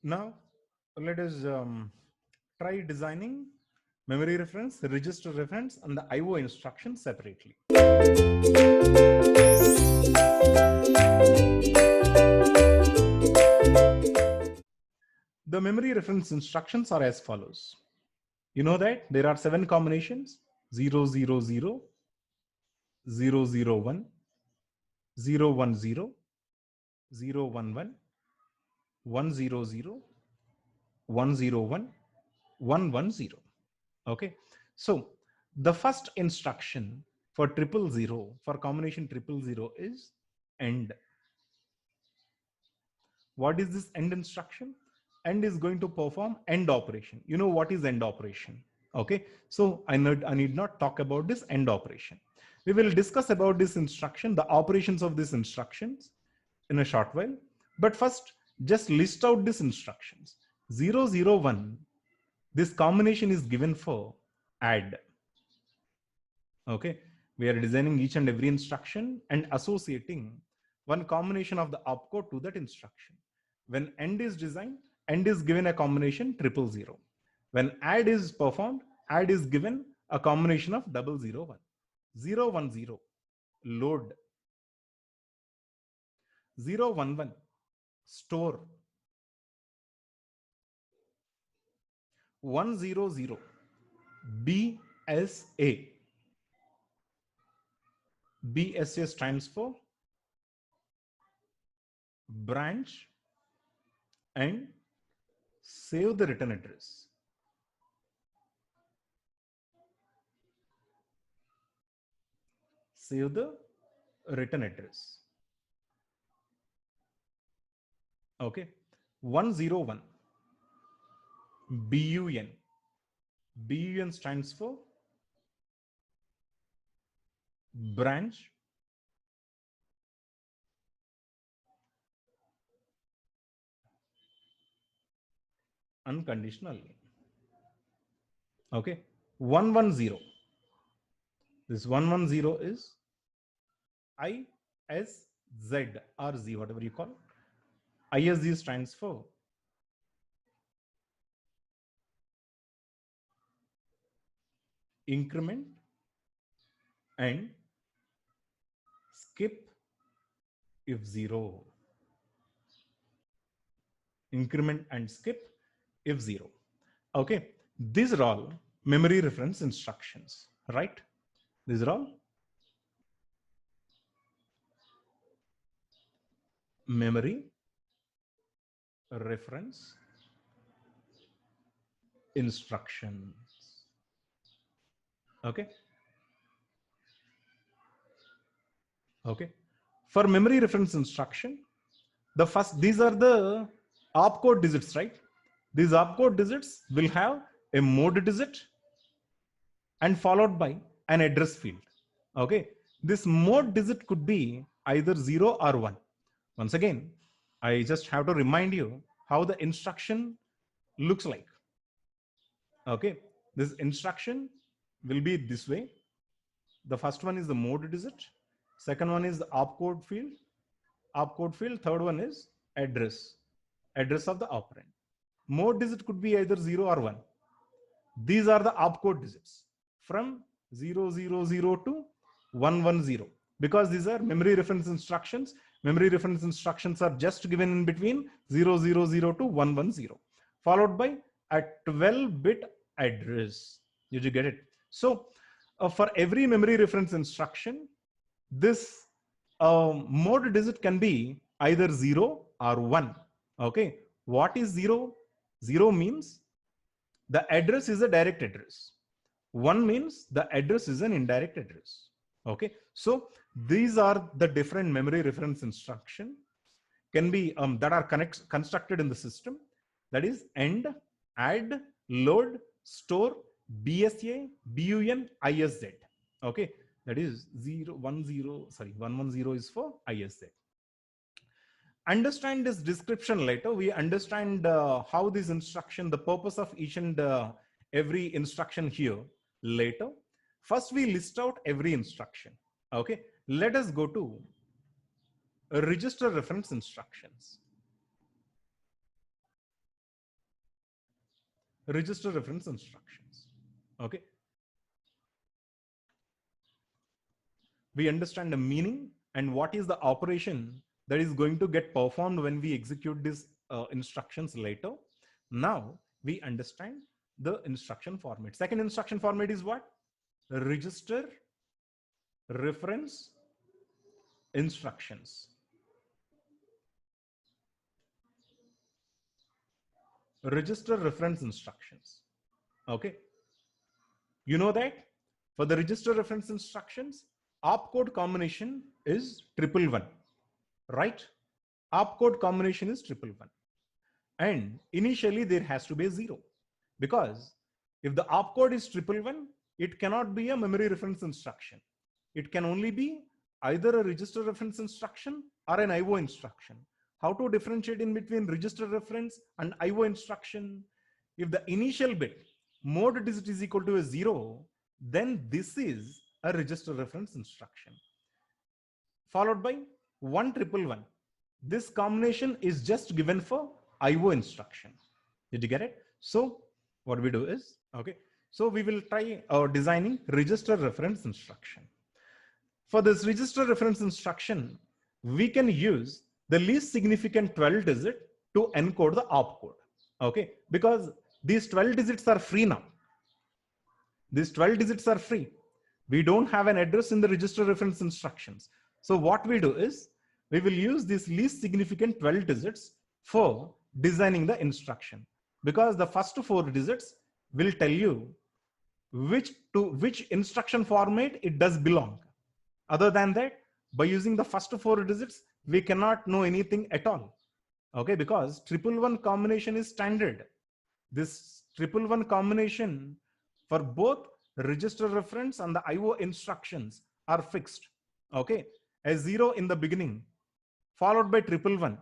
Now, let us try designing memory reference, register reference, and the IO instructions separately. The memory reference instructions are as follows. You know that there are 7 combinations: 0, 0, 0, 0, 0, 1, 0, 1, 0, 0, 1, 1, 1, 0, 0, 1, 0, 1, 1, 1, 0. Okay, so the first instruction for 000, for combination 000, is end. What is this end instruction? End is going to perform end operation. You know what is end operation? Okay, so I need not talk about this end operation. We will discuss about this instruction, the operations of these instructions in a short while. But first, just list out these instructions. 0, 0, 1. This combination is given for add. Okay, we are designing each and every instruction and associating one combination of the opcode to that instruction. When end is designed, end is given a combination 000. When add is performed, add is given a combination of 001. 010, load. 011, store. 100, BSA. BSA stands for branch and save the return address. Save the return address. Okay, 101, BUN. BUN stands for branch unconditionally. Okay, 110. This 110 is ISZ or Z, whatever you call. ISZ stands for increment and skip if 0. Increment and skip if 0. Okay, these are all memory reference instructions, right? These are all memory reference instructions. Okay. Okay. For memory reference instruction, the first, these are the opcode digits, right? These opcode digits will have a mode digit and followed by an address field. Okay. This mode digit could be either 0 or 1. Once again, I just have to remind you how the instruction looks like. Okay. This instruction will be this way. The first one is the mode digit. Second one is the opcode field. Opcode field. Third one is address. Address of the operand. Mode digit could be either 0 or 1. These are the opcode digits from 000 to 110. Because these are memory reference instructions. Memory reference instructions are just given in between 000 to 110, followed by a 12-bit address. Did you get it? So for every memory reference instruction, this mode digit can be either 0 or 1. Okay, what is 0? 0 means the address is a direct address. 1 means the address is an indirect address. Okay, so these are the different memory reference instruction can be that are constructed in the system. That is end, add, load, store, BSA, BUN, ISZ. Okay, that is 110 is for ISZ. Understand this description later. We understand how this instruction, the purpose of each and every instruction here later. First, we list out every instruction. Okay, let us go to register reference instructions. register reference instructions. Okay. We understand the meaning and what is the operation that is going to get performed when we execute these instructions later. Now we understand the instruction format. Second instruction format is what? Register reference instructions. Register reference instructions. Okay. You know that for the register reference instructions, opcode combination is 111, right? Opcode combination is 111. And initially there has to be a 0, because if the opcode is 111, it cannot be a memory reference instruction. It can only be either a register reference instruction or an IO instruction. How to differentiate in between register reference and IO instruction? If the initial bit mode digit is equal to a 0, then this is a register reference instruction. Followed by 111. This combination is just given for IO instruction. Did you get it? So what we do is, okay, so we will try designing register reference instruction. For this register reference instruction, we can use the least significant 12 digit to encode the opcode. Okay, because these 12 digits are free now. These 12 digits are free. We don't have an address in the register reference instructions. So what we do is we will use this least significant 12 digits for designing the instruction, because the first 4 digits will tell you which instruction format it does belong. Other than that, by using the first 4 digits, we cannot know anything at all. Okay, because 111 combination is standard. This 111 combination for both register reference and the IO instructions are fixed. Okay, a 0 in the beginning followed by 111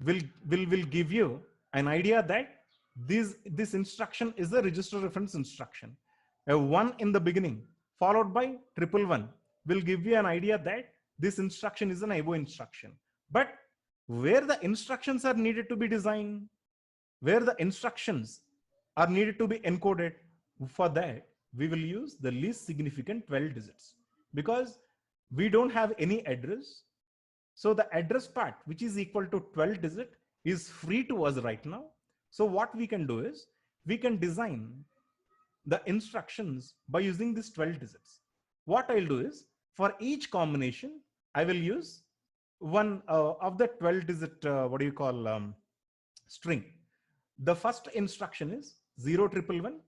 will give you an idea that this instruction is a register reference instruction. A 1 in the beginning followed by 111 will give you an idea that this instruction is an IO instruction. But where the instructions are needed to be designed, where the instructions are needed to be encoded, for that we will use the least significant 12 digits, because we don't have any address. So the address part, which is equal to 12 digit, is free to us right now. So what we can do is we can design the instructions by using these 12 digits. What I'll do is, for each combination, I will use one of the 12 digit, string. The first instruction is 01111,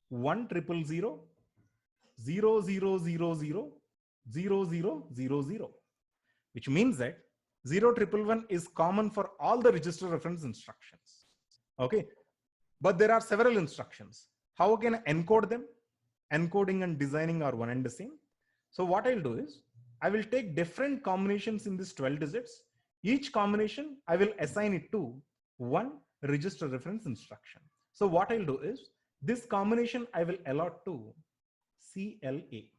1000, 0000, 0000, which means that 0111 is common for all the register reference instructions. Okay, but there are several instructions. How can I encode them? Encoding and designing are one and the same. So what I'll do is I will take different combinations in these 12 digits. Each combination I will assign it to one register reference instruction. So what I'll do is this combination I will allot to CLA.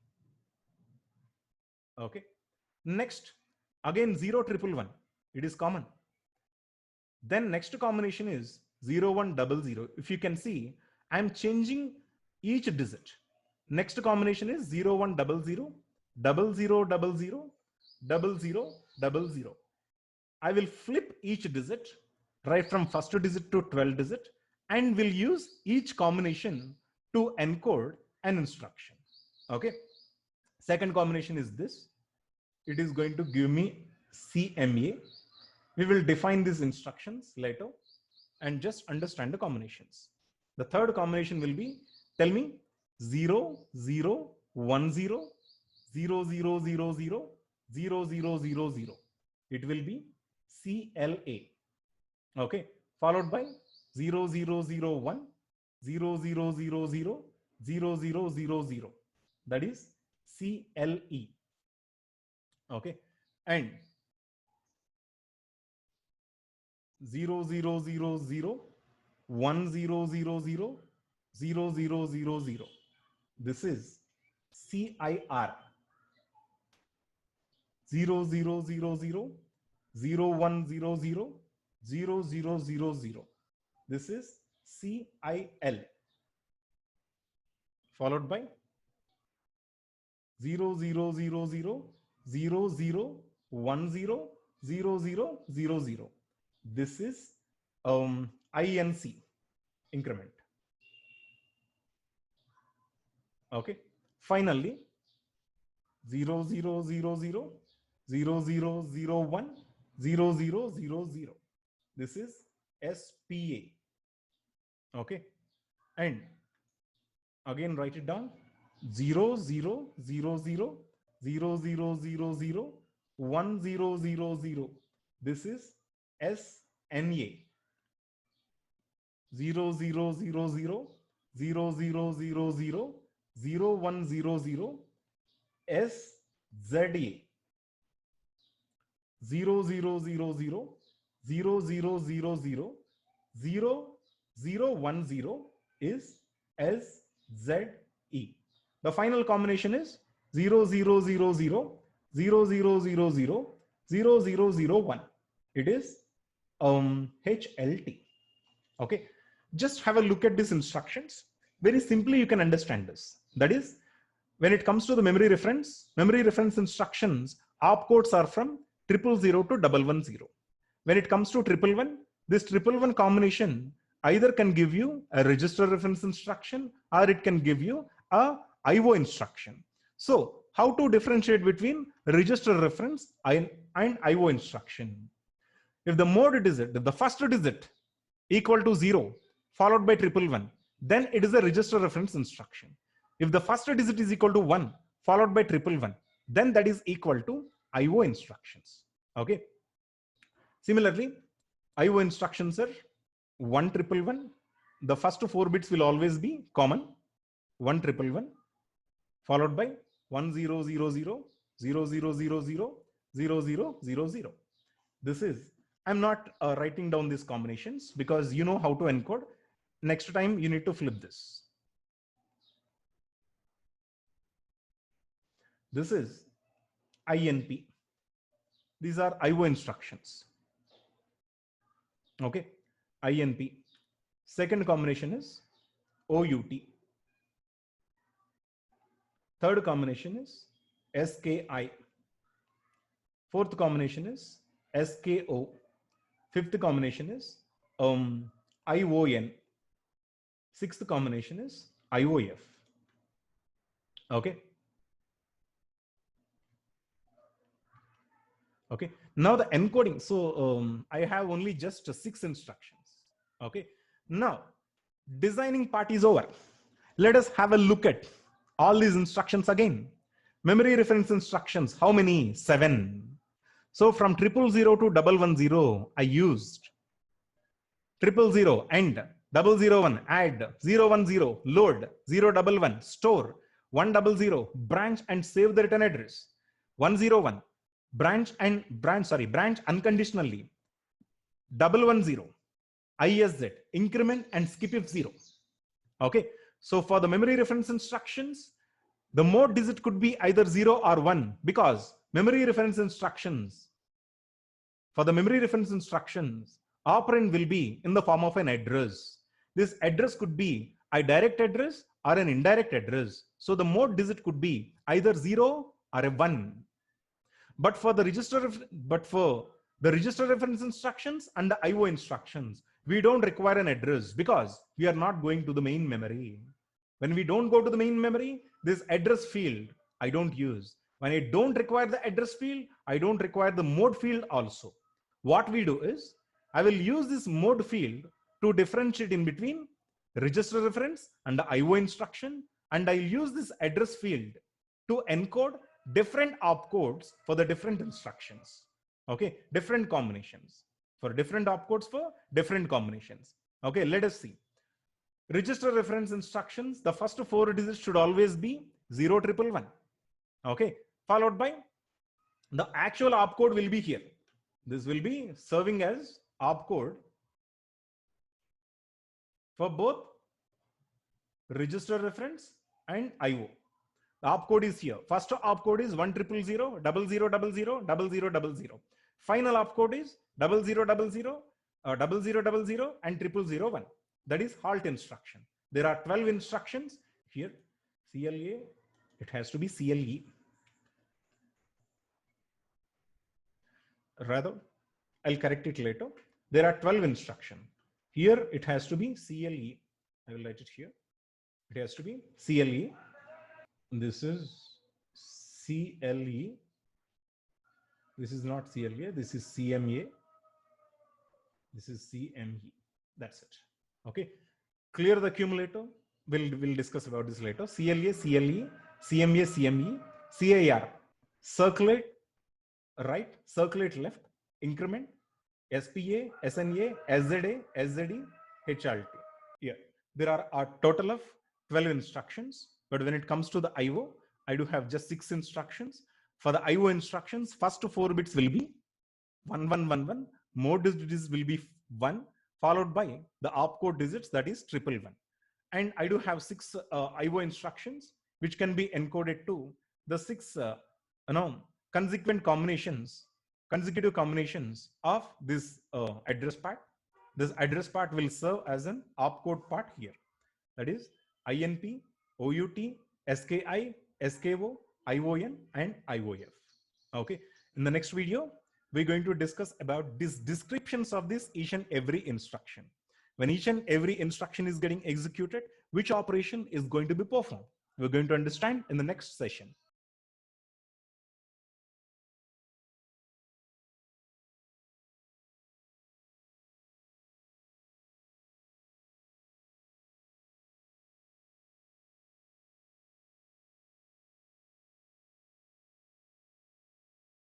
Okay. Next, again 0111, it is common. Then next combination is 0100. If you can see, I'm changing each digit. Next combination is 0100, 0000, 0000. I will flip each digit right from first digit to 12 digit and will use each combination to encode an instruction. Okay. Second combination is this. It is going to give me CMA. We will define these instructions later and just understand the combinations. The third combination will be, tell me 0010, 0000, 0000. It will be CLA. Okay, followed by 0001, 0000, 0000. That is CLE. Okay, and 0000, 1000, 0000. This is CIR. 0000, 0100, 0000. This is CIL. followed by 0, 0, 0, 0, 0, 0, 1, 0, 0, 0, 0, 0. This is INC increment. Okay. Finally, 0, 0, 0, 0, 0, 0, 0, 1, 0, 0, 0, 0. This is SPA. Okay. And again, write it down. 0, 0, 0, 0, 0, 0, 0, 0, 1, 0, 0, 0. This is SNA. 0, 0, 0, 0, 0, 0, 0, 0, 0, 1, 0, 0, SZA. 0, 0, 0, 0, 0, 0, 0, 0, 0, 0, 1, 0 is SZE. The final combination is 0, 0, 0, 0, 0, 0, 0, 0, 0, 0, 0, 1. It is HLT. Okay. Just have a look at these instructions. Very simply, you can understand this. That is, when it comes to the memory reference instructions, opcodes are from 000 to 110. When it comes to 111, this 111 combination either can give you a register reference instruction or it can give you a IO instruction. So how to differentiate between register reference and IO instruction? If the mode digit, if the first digit equal to 0 followed by 111, then it is a register reference instruction. If the first digit is equal to 1 followed by 111, then that is equal to IO instructions. Okay. Similarly, IO instructions are 111. The first 4 bits will always be common. 111 followed by 1000, 0000, 0000. This is, I'm not writing down these combinations because you know how to encode. Next time you need to flip this. This is INP. These are IO instructions. Okay, INP. Second combination is OUT. Third combination is SKI. Fourth combination is SKO. Fifth combination is ION. Sixth combination is IOF. Okay. Okay. Now the encoding. So I have only just 6 instructions. Okay. Now designing part is over. Let us have a look at all these instructions again. Memory reference instructions. How many? 7. So from 000 to 110, I used 000 and 001 add, 010 load, 011 store, 100 branch and save the return address, 101 branch unconditionally, 110 ISZ increment and skip if 0. Okay, so for the memory reference instructions, the mode digit could be either 0 or 1 because memory reference instructions, for the memory reference instructions, operand will be in the form of an address. This address could be a direct address or an indirect address. So the mode digit could be either 0 or a 1. But for the register reference instructions and the IO instructions, we don't require an address because we are not going to the main memory. When we don't go to the main memory, this address field I don't use. When I don't require the address field, I don't require the mode field also. What we do is, I will use this mode field to differentiate in between register reference and the IO instruction, and I'll use this address field to encode different opcodes for the different instructions. Okay, different combinations for different opcodes for different combinations. Okay, let us see. Register reference instructions, the first 4 digits should always be 0111. Okay, followed by the actual opcode will be here. This will be serving as opcode for both register reference and IO. The opcode is here. First opcode is 1000, 0000, 0000. Final opcode is 0000, 0000 and 0001. That is halt instruction. There are 12 instructions here. CLA, it has to be CLE. Rather, I'll correct it later. There are 12 instructions. Here it has to be CLE. I will write it here. It has to be CLE. This is CLE. This is not CLA. This is CMA. This is CME. That's it. Okay. Clear the accumulator. We'll discuss about this later. CLA, CLE, CMA, CME, CAR. Circulate right, circulate left, increment, SPA, SNA, SZA, SZE, HRT. Yeah, there are a total of 12 instructions, but when it comes to the IO, I do have just 6 instructions. For the IO instructions, first 4 bits will be 1111, more digits will be 1, followed by the opcode digits, that is 111. And I do have 6 IO instructions, which can be encoded to the 6 consecutive combinations of this address part. This address part will serve as an opcode part here. That is INP, OUT, SKI, SKO, ION, and IOF. Okay. In the next video, we're going to discuss about these descriptions of this each and every instruction. When each and every instruction is getting executed, which operation is going to be performed? We're going to understand in the next session.